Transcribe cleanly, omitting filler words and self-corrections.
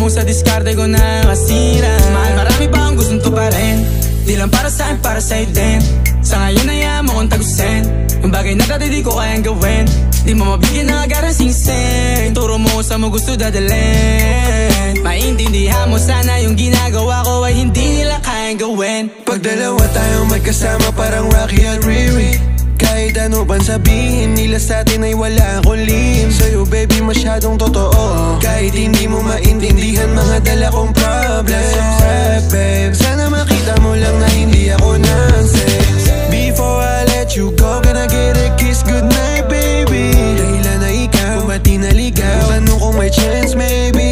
mo sa diskarte ko na masira. Mahal, marami pa ang gustong tuparin. Di lang para sa'kin, para sa'yo din. Sa ngayon ayaw mo kong tagusin. Yung bagay na dati di ko kayang gawin. Di mo mabigyan ng agarang singsing. Turo mo sa mo gusto dadalhin. Maintindihan mo sana yung ginagawa ko ay hindi nila kayang gawin. Pag dalawa tayong magkasama parang Rocky at Riri. Kahit ano bang sabihin nila sa'tin ay wala akong lihim. Sa'yo baby masyadong totoo. Kahit hindi mo maintindihan mga dala kong problems. Babe, sana makita mo lang na hindi ako na